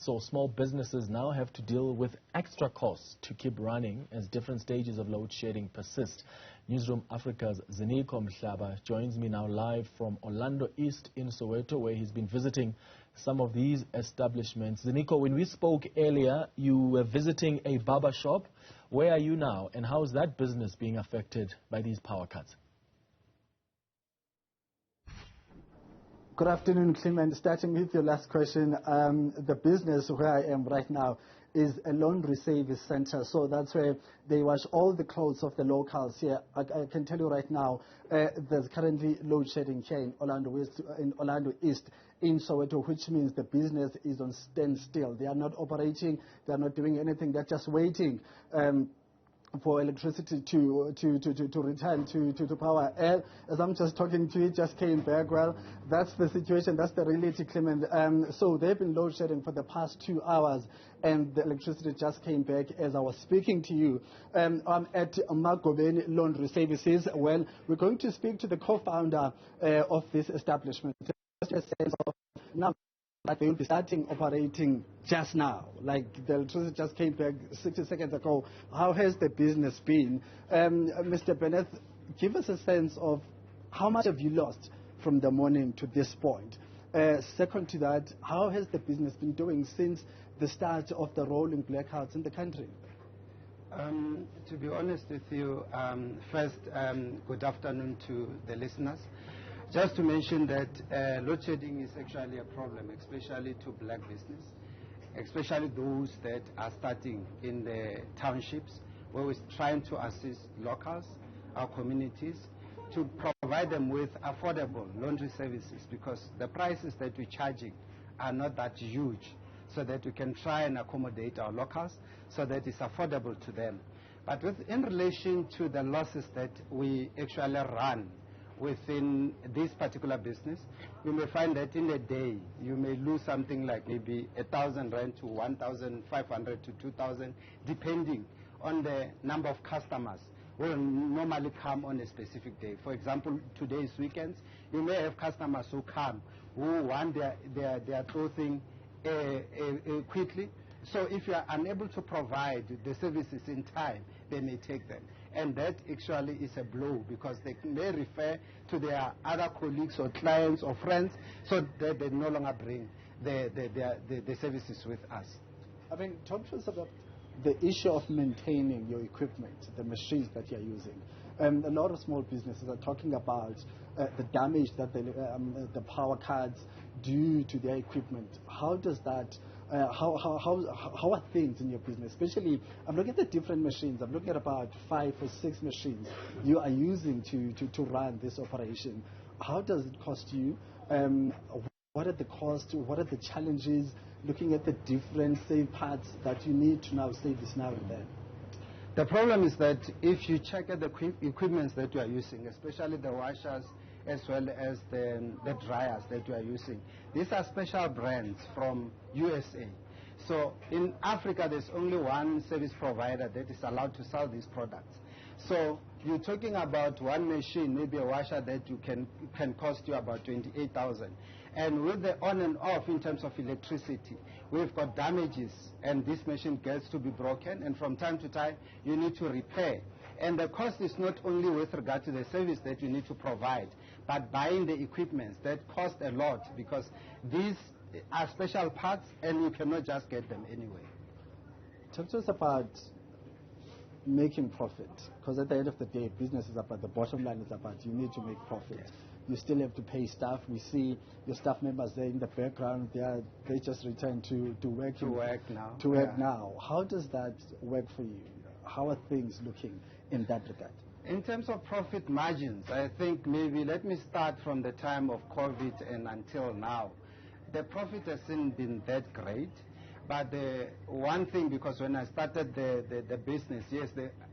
So small businesses now have to deal with extra costs to keep running as different stages of load shedding persist. Newzroom Afrika's Ziniko Mhlaba joins me now live from Orlando East in Soweto, where he's been visiting some of these establishments. Ziniko, when we spoke earlier, you were visiting a barber shop. Where are you now, and how is that business being affected by these power cuts? Good afternoon, Clement. Starting with your last question, the business where I am right now is a laundry service center. So that's where they wash all the clothes of the locals here. I can tell you right now, there's currently load shedding here in Orlando East in Soweto, which means the business is on standstill. They are not operating. They are not doing anything. They're just waiting for electricity to return to power. As I'm just talking to you, it just came back. Well, that's the situation. That's the reality, Clement. So they've been load shedding for the past 2 hours, and the electricity just came back as I was speaking to you. I'm at Magobeni Laundry Services. Well, we're going to speak to the co-founder of this establishment. Just a sense of now that they will be starting operating just now, like the electricity just came back 60 seconds ago. How has the business been? Mr. Bennett, give us a sense of how much have you lost from the morning to this point? Second to that, how has the business been doing since the start of the rolling blackouts in the country? To be honest with you, first, good afternoon to the listeners. Just to mention that load shedding is actually a problem, especially to black business, especially those that are starting in the townships, where we're trying to assist locals, our communities, to provide them with affordable laundry services, because the prices that we're charging are not that huge, so that we can try and accommodate our locals so that it's affordable to them. But in relation to the losses that we actually run within this particular business, you may find that in a day you may lose something like maybe 1,000 rand to 1,500 to 2,000, depending on the number of customers who will normally come on a specific day. For example, today's weekends, you may have customers who come who want their clothing quickly. So if you are unable to provide the services in time, they may take them. And that actually is a blow, because they may refer to their other colleagues or clients or friends, so that they no longer bring the services with us. I mean, talk to us about the issue of maintaining your equipment, the machines that you're using. A lot of small businesses are talking about the damage that the power cuts do to their equipment. How does that, how are things in your business? Especially, I'm looking at the different machines. I'm looking at about 5 or 6 machines you are using to run this operation. How does it cost you? What are the costs? What are the challenges? Looking at the different parts that you need to now service now and then. The problem is that if you check at the equipment that you are using, especially the washers as well as the dryers that you are using, these are special brands from USA. So in Africa, there's only one service provider that is allowed to sell these products. So you're talking about one machine, maybe a washer that you can cost you about 28,000. And with the on and off in terms of electricity, we've got damages, and this machine gets to be broken, and from time to time you need to repair. And the cost is not only with regard to the service that you need to provide, but buying the equipment that cost a lot, because these are special parts and you cannot just get them anyway. Talk to us about making profit, because at the end of the day, business is about, the bottom line is about, you need to make profit. Yes. You still have to pay staff. We see your staff members there in the background. They just returned to work. To work now. To work now. How does that work for you? How are things looking in that regard? In terms of profit margins, I think maybe let me start from the time of COVID and until now. The profit hasn't been that great. But the one thing, because when I started the business, yes,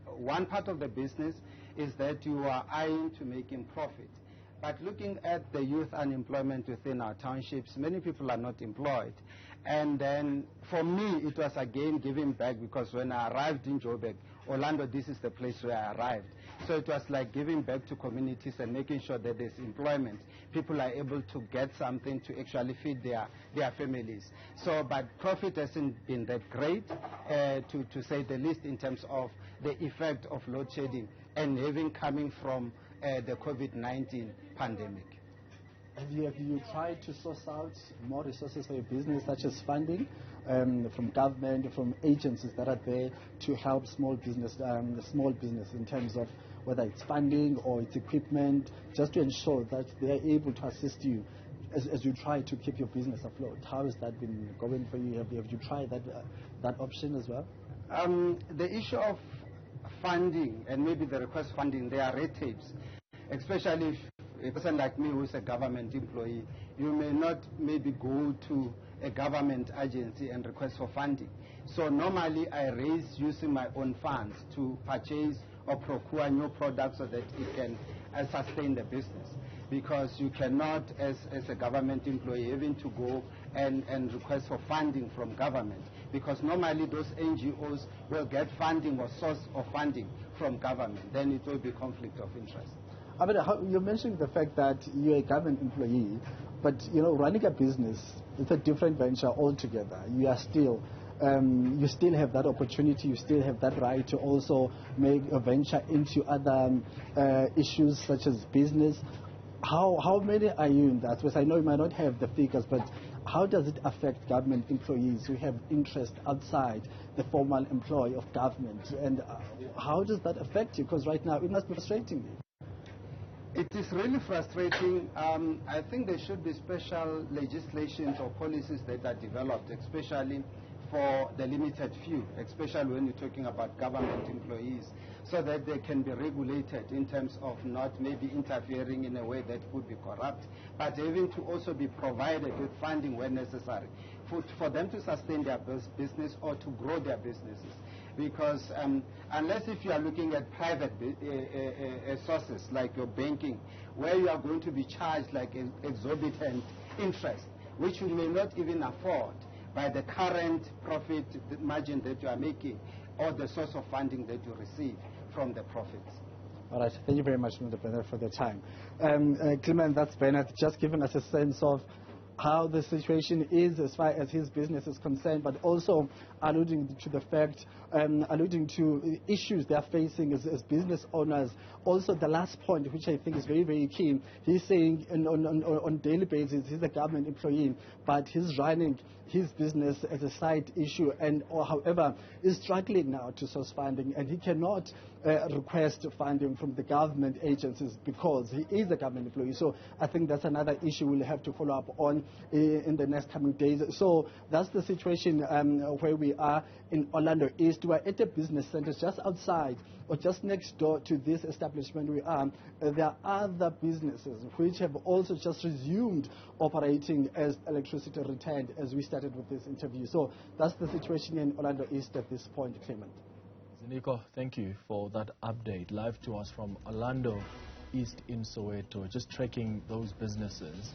one part of the business is that you are eyeing to making profit. But looking at the youth unemployment within our townships, many people are not employed. And then for me, it was again giving back, because when I arrived in Joburg, Orlando, this is the place where I arrived. So it was like giving back to communities and making sure that there's employment. People are able to get something to actually feed their families. So, but profit hasn't been that great, to say the least, in terms of the effect of load shedding and having coming from the COVID-19 pandemic. Have you tried to source out more resources for your business, such as funding from government, from agencies that are there to help small business in terms of whether it's funding or it's equipment, just to ensure that they are able to assist you as you try to keep your business afloat? How has that been going for you? Have you tried that option as well? The issue of funding and maybe the request funding, there are red tapes, especially if a person like me who is a government employee, you may not maybe go to a government agency and request for funding. So normally I raise using my own funds to purchase or procure new products so that it can sustain the business. Because you cannot, as a government employee, having to go and request for funding from government. Because normally those NGOs will get funding or source of funding from government. Then it will be conflict of interest. I mean, you mentioned the fact that you're a government employee, but running a business is a different venture altogether. You are still, you still have that opportunity. You still have that right to also make a venture into other issues such as business. How many are you in that? Because I know you might not have the figures, but how does it affect government employees who have interest outside the formal employ of government? And how does that affect you? Because right now it must be frustrating you. It is really frustrating. I think there should be special legislations or policies that are developed, especially for the limited few, especially when you're talking about government employees, so that they can be regulated in terms of not maybe interfering in a way that would be corrupt, but having to also be provided with funding when necessary for them to sustain their business or to grow their businesses. Because unless if you are looking at private sources like your banking, where you are going to be charged like an exorbitant interest, which you may not even afford by the current profit margin that you are making or the source of funding that you receive from the profits. All right. Thank you very much, Mr. Bernard, for the time. Clement, that's Bernard just given us a sense of how the situation is as far as his business is concerned, but also alluding to the fact, alluding to issues they are facing as business owners. Also, the last point, which I think is very, very key, he's saying on daily basis he's a government employee, but he's running his business as a side issue, or however, is struggling now to source funding, and he cannot request funding from the government agencies because he is a government employee. So I think that's another issue we'll have to follow up on in the next coming days. So that's the situation where we are in Orlando East. We're at a business center just outside or just next door to this establishment we are. There are other businesses which have also just resumed operating as electricity returned as we started with this interview. So that's the situation in Orlando East at this point, Clement. Ziniko, thank you for that update. Live to us from Orlando East in Soweto, just tracking those businesses.